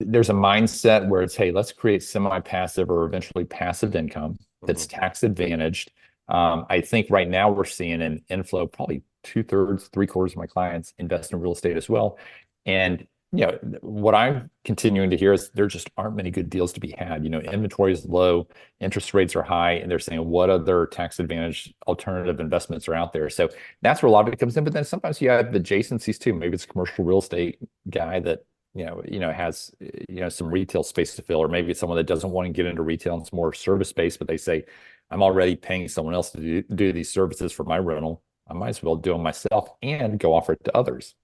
there's a mindset where it's, hey, let's create semi-passive or eventually passive income that's Mhm. tax advantaged. I think right now we're seeing an inflow, probably two-thirds, three-quarters of my clients invest in real estate as well. And what I'm continuing to hear is there just aren't many good deals to be had. Inventory is low, interest rates are high, and they're saying what other tax advantage alternative investments are out there. So that's where a lot of it comes in. But then sometimes you have adjacencies too. Maybe it's a commercial real estate guy that has some retail space to fill, or maybe it's someone that doesn't want to get into retail and it's more service based, but they say, I'm already paying someone else to do these services for my rental. I might as well do them myself and go offer it to others.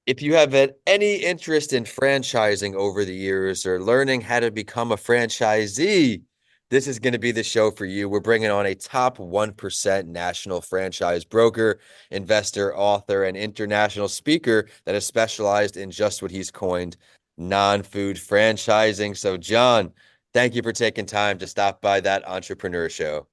If you have had any interest in franchising over the years or learning how to become a franchisee, this is going to be the show for you. We're bringing on a top 1% national franchise broker, investor, author, and international speaker that is specialized in just what he's coined non-food franchising. So, John, thank you for taking time to stop by that entrepreneur show.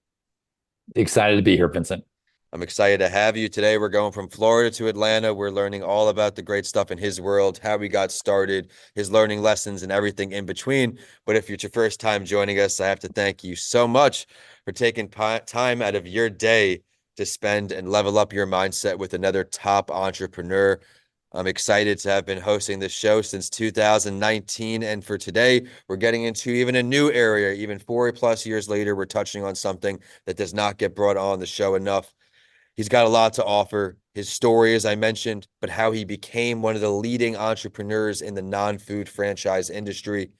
Excited to be here, Vincent. I'm excited to have you today. We're going from Florida to Atlanta. We're learning all about the great stuff in his world, how he got started, his learning lessons, and everything in between. But if it's your first time joining us, I have to thank you so much for taking time out of your day to spend and level up your mindset with another top entrepreneur. I'm excited to have been hosting this show since 2019. And for today, we're getting into even a new area. Even 4+ years later, we're touching on something that does not get brought on the show enough. He's got a lot to offer. His story, as I mentioned, but how he became one of the leading entrepreneurs in the non-food franchise industry,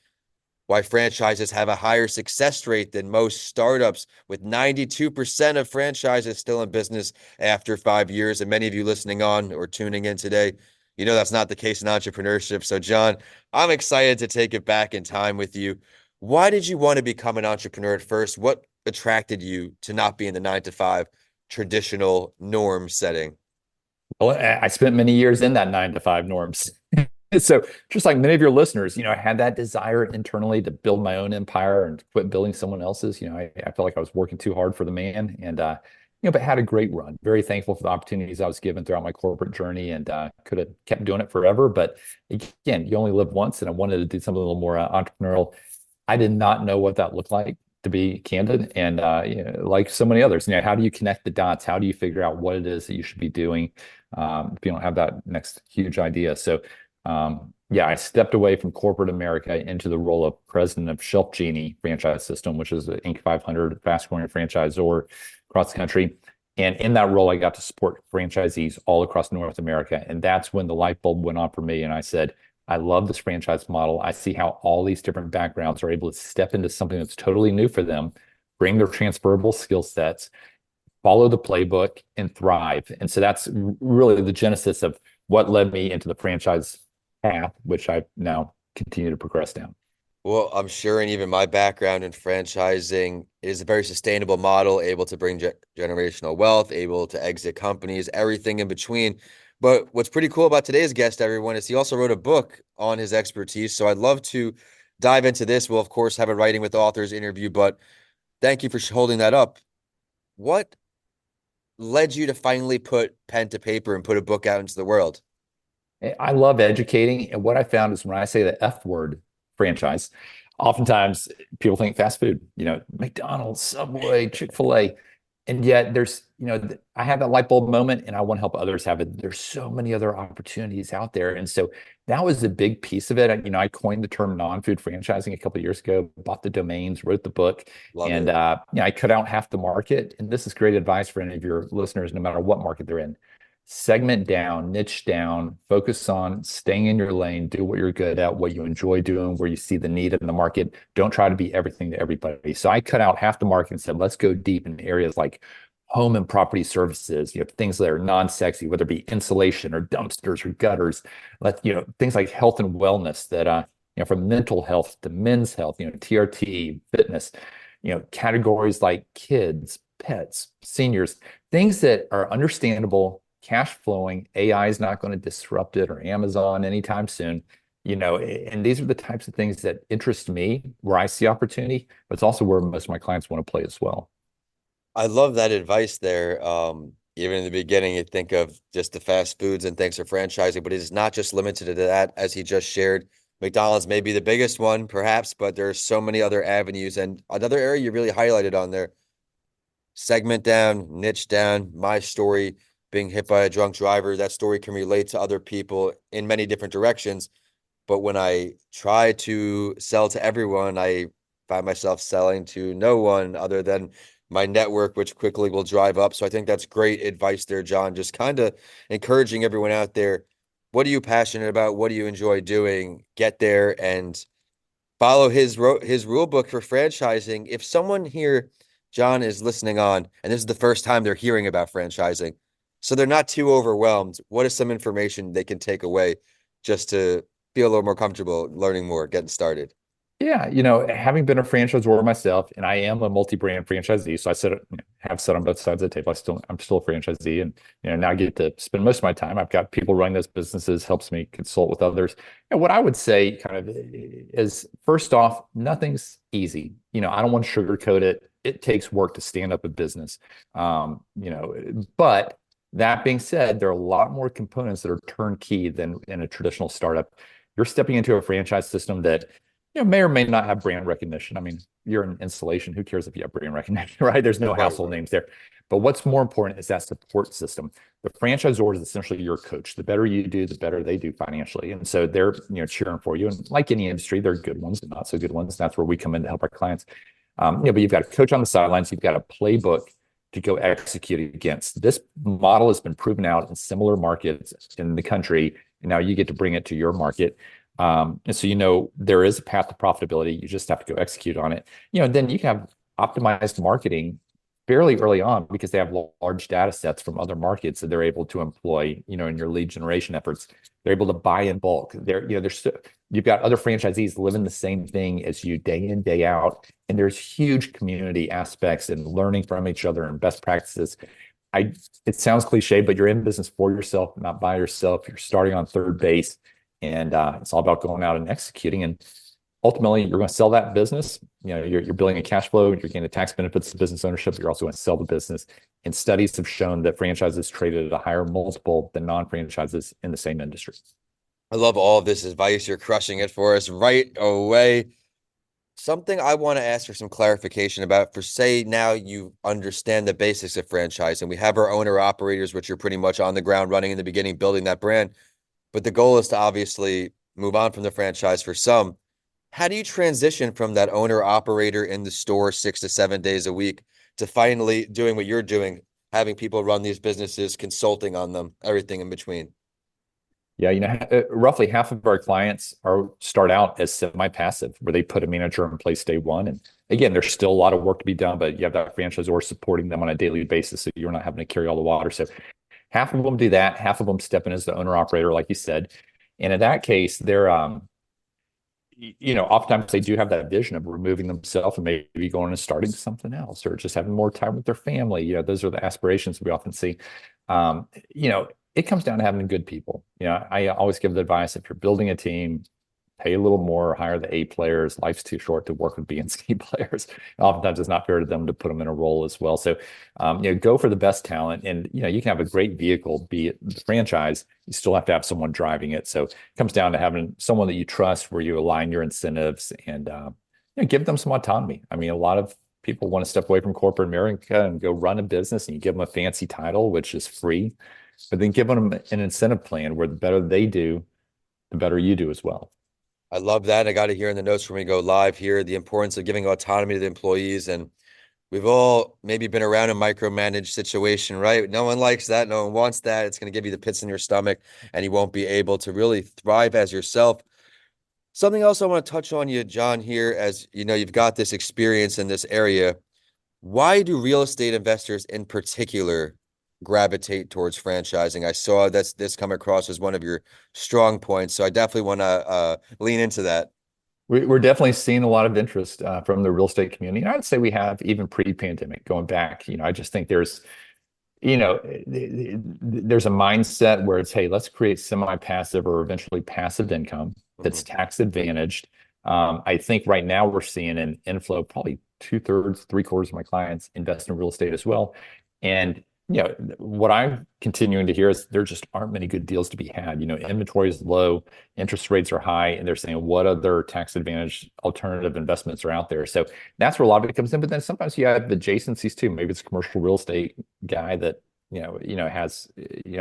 why franchises have a higher success rate than most startups, with 92% of franchises still in business after 5 years. And many of you listening on or tuning in today, that's not the case in entrepreneurship. So, John, I'm excited to take it back in time with you. Why did you want to become an entrepreneur at first? What attracted you to not be in the 9 to 5 traditional norm setting? Well, I spent many years in that 9 to 5 norms. So just like many of your listeners, I had that desire internally to build my own empire and quit building someone else's. I felt like I was working too hard for the man, and but had a great run. Very thankful for the opportunities I was given throughout my corporate journey, and could have kept doing it forever. But again, you only live once, and I wanted to do something a little more entrepreneurial. I did not know what that looked like, to be candid. And like so many others, how do you connect the dots? How do you figure out what it is that you should be doing if you don't have that next huge idea? So yeah, I stepped away from corporate America into the role of president of ShelfGenie franchise system, which is an Inc. 500 fast growing franchisor across the country. And in that role, I got to support franchisees all across North America. And that's when the light bulb went on for me. And I said, I love this franchise model. I see how all these different backgrounds are able to step into something that's totally new for them, bring their transferable skill sets, follow the playbook, and thrive. And so that's really the genesis of what led me into the franchise path, which I now continue to progress down. Well, I'm sure, and even my background in franchising is a very sustainable model, able to bring generational wealth, able to exit companies, everything in between. But what's pretty cool about today's guest, everyone, is he also wrote a book on his expertise. So I'd love to dive into this. We'll, of course, have a writing with authors interview, but thank you for holding that up. What led you to finally put pen to paper and put a book out into the world? I love educating. And what I found is when I say the F word, franchise, oftentimes people think fast food, McDonald's, Subway, Chick-fil-A. And yet I have that light bulb moment and I want to help others have it. There's so many other opportunities out there. And so that was a big piece of it. I coined the term non-food franchising a couple of years ago, bought the domains, wrote the book, Love and it. I cut out half the market. And this is great advice for any of your listeners, no matter what market they're in. Segment down, niche down, focus on staying in your lane, do what you're good at, what you enjoy doing, where you see the need in the market. Don't try to be everything to everybody. So I cut out half the market and said, let's go deep in areas like home and property services, things that are non-sexy, whether it be insulation or dumpsters or gutters, things like health and wellness that, from mental health to men's health, TRT, fitness, categories like kids, pets, seniors, things that are understandable, cash flowing. AI is not going to disrupt it or Amazon anytime soon. And these are the types of things that interest me, where I see opportunity, but it's also where most of my clients want to play as well. I love that advice there. Even in the beginning, you think of just the fast foods and things for franchising, but it is not just limited to that, as he just shared. McDonald's may be the biggest one, perhaps, but there are so many other avenues. And another area you really highlighted on there, segment down, niche down, my story, being hit by a drunk driver, that story can relate to other people in many different directions. But when I try to sell to everyone, I find myself selling to no one other than my network, which quickly will drive up. So I think that's great advice there, John. Just kind of encouraging everyone out there. What are you passionate about? What do you enjoy doing? Get there and follow his rule book for franchising. If someone here, John, is listening on, and this is the first time they're hearing about franchising, so they're not too overwhelmed, what is some information they can take away just to feel a little more comfortable learning more, getting started? Yeah, having been a franchisor myself, and I am a multi-brand franchisee, so have sat on both sides of the table. I'm still a franchisee, and now I get to spend most of my time. I've got people running those businesses, helps me consult with others. And what I would say, kind of, is first off, nothing's easy. I don't want to sugarcoat it. It takes work to stand up a business. But that being said, there are a lot more components that are turnkey than in a traditional startup. You're stepping into a franchise system that may or may not have brand recognition. I mean, you're in installation. Who cares if you have brand recognition, right? There's no Right. household names there. But what's more important is that support system. The franchisor is essentially your coach. The better you do, the better they do financially. And so they're, cheering for you. And like any industry, there are good ones and not so good ones. That's where we come in to help our clients. But you've got a coach on the sidelines. You've got a playbook to go execute against. This model has been proven out in similar markets in the country. And now you get to bring it to your market. And so, there is a path to profitability. You just have to go execute on it. And then you can have optimized marketing fairly early on because they have large data sets from other markets that they're able to employ, in your lead generation efforts. They're able to buy in bulk. You've got other franchisees living the same thing as you day in, day out. And there's huge community aspects and learning from each other and best practices. It sounds cliche, but you're in business for yourself, not by yourself. You're starting on third base. And it's all about going out and executing. And ultimately, you're going to sell that business. You're building a cash flow. You're getting the tax benefits of business ownership. You're also going to sell the business. And studies have shown that franchises traded at a higher multiple than non-franchises in the same industry. I love all of this advice. You're crushing it for us right away. Something I want to ask for some clarification about, for say now you understand the basics of franchising. We have our owner operators, which are pretty much on the ground running in the beginning, building that brand. But the goal is to obviously move on from the franchise for some. How do you transition from that owner operator in the store 6 to 7 days a week to finally doing what you're doing, having people run these businesses, consulting on them, everything in between? Yeah, roughly half of our clients start out as semi-passive, where they put a manager in place day one. And again, there's still a lot of work to be done, but you have that franchisor supporting them on a daily basis, so you're not having to carry all the water. So half of them do that. Half of them step in as the owner operator, like you said. And in that case, they're, oftentimes they do have that vision of removing themselves and maybe going and starting something else or just having more time with their family. Those are the aspirations we often see. Um, you know, it comes down to having good people. I always give the advice, if you're building a team, pay a little more, hire the A players. Life's too short to work with B and C players. Oftentimes it's not fair to them to put them in a role as well. So, go for the best talent. And, you can have a great vehicle, be it the franchise, you still have to have someone driving it. So it comes down to having someone that you trust, where you align your incentives and, give them some autonomy. I mean, a lot of people want to step away from corporate America and go run a business, and you give them a fancy title, which is free, but then give them an incentive plan where the better they do, the better you do as well. I love that. I got to hear in the notes when we go live here, the importance of giving autonomy to the employees. And we've all maybe been around a micromanaged situation, right? No one likes that. No one wants that. It's going to give you the pits in your stomach, and you won't be able to really thrive as yourself. Something else I want to touch on you, John, here, as you know, you've got this experience in this area. Why do real estate investors in particular gravitate towards franchising? I saw this come across as one of your strong points, so I definitely want to lean into that. We're definitely seeing a lot of interest from the real estate community. And I'd say we have even pre-pandemic going back. I just think there's a mindset where it's, hey, let's create semi-passive or eventually passive income. Mhm. that's tax advantaged. I think right now we're seeing an inflow, probably two-thirds, three-quarters of my clients invest in real estate as well. And what I'm continuing to hear is there just aren't many good deals to be had. Inventory is low, interest rates are high, and they're saying what other tax advantage alternative investments are out there. So that's where a lot of it comes in. But then sometimes you have adjacencies too. Maybe it's a commercial real estate guy that has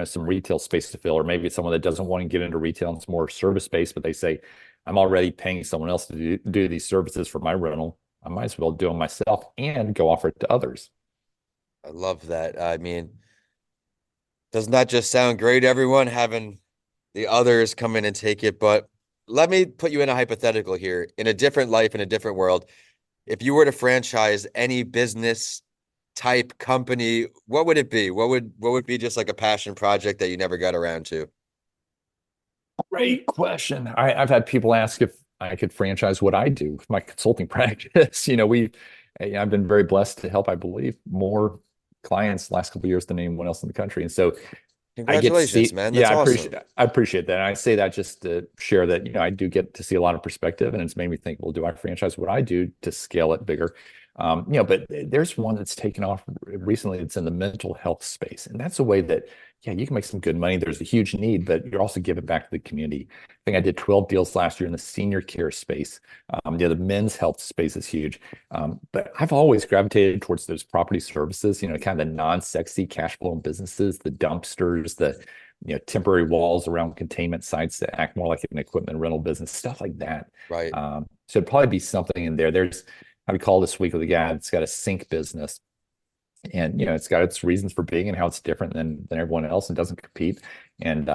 some retail space to fill, or maybe it's someone that doesn't want to get into retail and it's more service based, but they say, I'm already paying someone else to do these services for my rental. I might as well do them myself and go offer it to others. I love that. I mean, does not just sound great, everyone, having the others come in and take it, but let me put you in a hypothetical here. In a different life, in a different world, if you were to franchise any business type company, what would it be? What would be just like a passion project that you never got around to? Great question. I've had people ask if I could franchise what I do with my consulting practice. I've been very blessed to help, I believe, more clients the last couple of years than anyone else in the country. And so I get to Congratulations, see, man. yeah, That's I appreciate awesome. I appreciate that. And I say that just to share that, I do get to see a lot of perspective, and it's made me think, well, do I franchise what I do to scale it bigger? But there's one that's taken off recently that's in the mental health space. And that's a way that, yeah, you can make some good money. There's a huge need, but you're also giving back to the community. I think I did 12 deals last year in the senior care space. The men's health space is huge. But I've always gravitated towards those property services, kind of the non-sexy cash flowing businesses, the dumpsters, the temporary walls around containment sites that act more like an equipment rental business, stuff like that. Right. So it'd probably be something in there. I would call this week with a guy that's got a sink business, and it's got its reasons for being and how it's different than everyone else and doesn't compete. And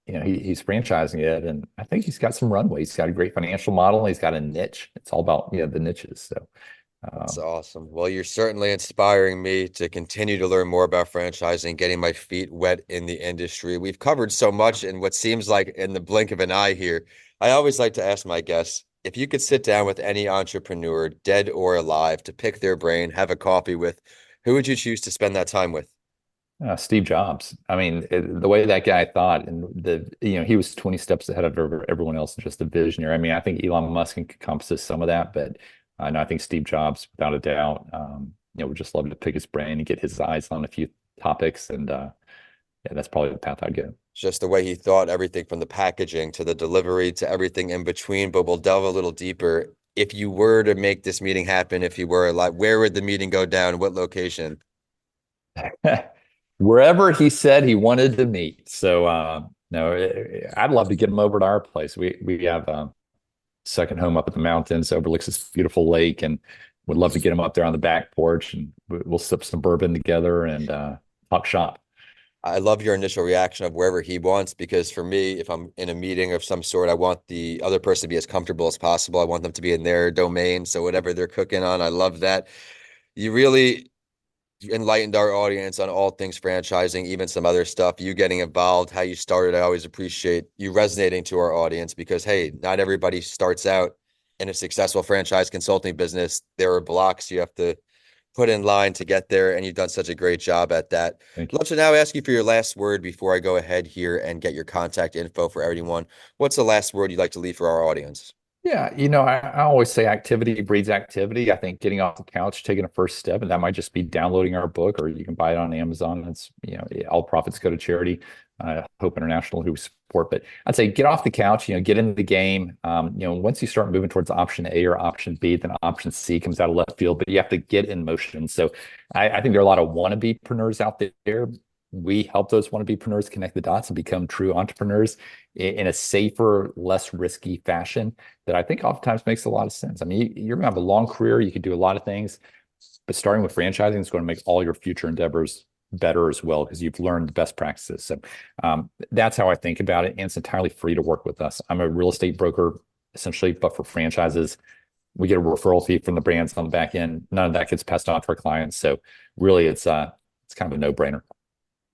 he's franchising it, and I think he's got some runway. He's got a great financial model. He's got a niche. It's all about the niches. So That's um, awesome. Well, you're certainly inspiring me to continue to learn more about franchising, getting my feet wet in the industry. We've covered so much in what seems like in the blink of an eye here. I always like to ask my guests, if you could sit down with any entrepreneur, dead or alive, to pick their brain, have a coffee with, who would you choose to spend that time with? Steve Jobs. I mean, the way that guy thought, and he was 20 steps ahead of everyone else, and just a visionary. I mean, I think Elon Musk encompasses some of that, but no, I think Steve Jobs, without a doubt, would just love to pick his brain and get his eyes on a few topics, and yeah, that's probably the path I'd go. Just the way he thought, everything from the packaging to the delivery to everything in between. But we'll delve a little deeper. If you were to make this meeting happen, if you were alive, where would the meeting go down? What location? Wherever he said he wanted to meet. So no, I'd love to get him over to our place. We have a second home up at the mountains, overlooks this beautiful lake, and would love to get him up there on the back porch, and we'll sip some bourbon together and talk shop. I love your initial reaction of wherever he wants, because for me, if I'm in a meeting of some sort, I want the other person to be as comfortable as possible. I want them to be in their domain. So whatever they're cooking on, I love that. You really enlightened our audience on all things franchising, even some other stuff. You getting involved, how you started. I always appreciate you resonating to our audience because, hey, not everybody starts out in a successful franchise consulting business. There are blocks you have to put in line to get there, and you've done such a great job at that. Thank I'd you. love to now ask you for your last word before I go ahead here and get your contact info for everyone. What's the last word you'd like to leave for our audience? Yeah, I always say activity breeds activity. I think getting off the couch, taking a first step, and that might just be downloading our book, or you can buy it on Amazon. It's, all profits go to charity, Hope International, who we support. But I'd say get off the couch, get into the game. Once you start moving towards option A or option B, then option C comes out of left field, but you have to get in motion. So I think there are a lot of wannabe-preneurs out there. We help those wannabe-preneurs connect the dots and become true entrepreneurs in a safer, less risky fashion that I think oftentimes makes a lot of sense. I mean, you're going to have a long career. You could do a lot of things, but starting with franchising is going to make all your future endeavors better as well because you've learned the best practices. So that's how I think about it. And it's entirely free to work with us. I'm a real estate broker, essentially, but for franchises. We get a referral fee from the brands on the back end. None of that gets passed on to our clients. So really, it's kind of a no-brainer.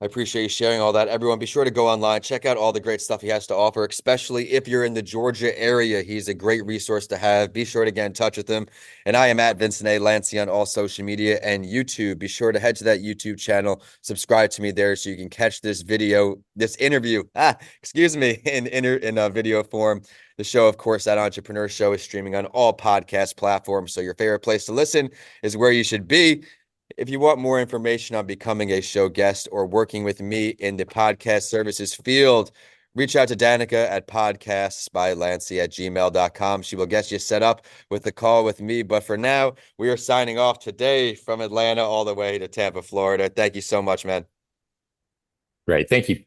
I appreciate you sharing all that. Everyone, be sure to go online, check out all the great stuff he has to offer, especially if you're in the Georgia area. He's a great resource to have. Be sure to get in touch with him. And I am at Vincent A. Lancey on all social media and YouTube. Be sure to head to that YouTube channel, subscribe to me there so you can catch this interview, excuse me, in video form. The show, of course, that Entrepreneur Show is streaming on all podcast platforms. So your favorite place to listen is where you should be. If you want more information on becoming a show guest or working with me in the podcast services field, reach out to Danica at podcastsbylancey@gmail.com. She will get you set up with a call with me. But for now, we are signing off today from Atlanta all the way to Tampa, Florida. Thank you so much, man. Great. Thank you.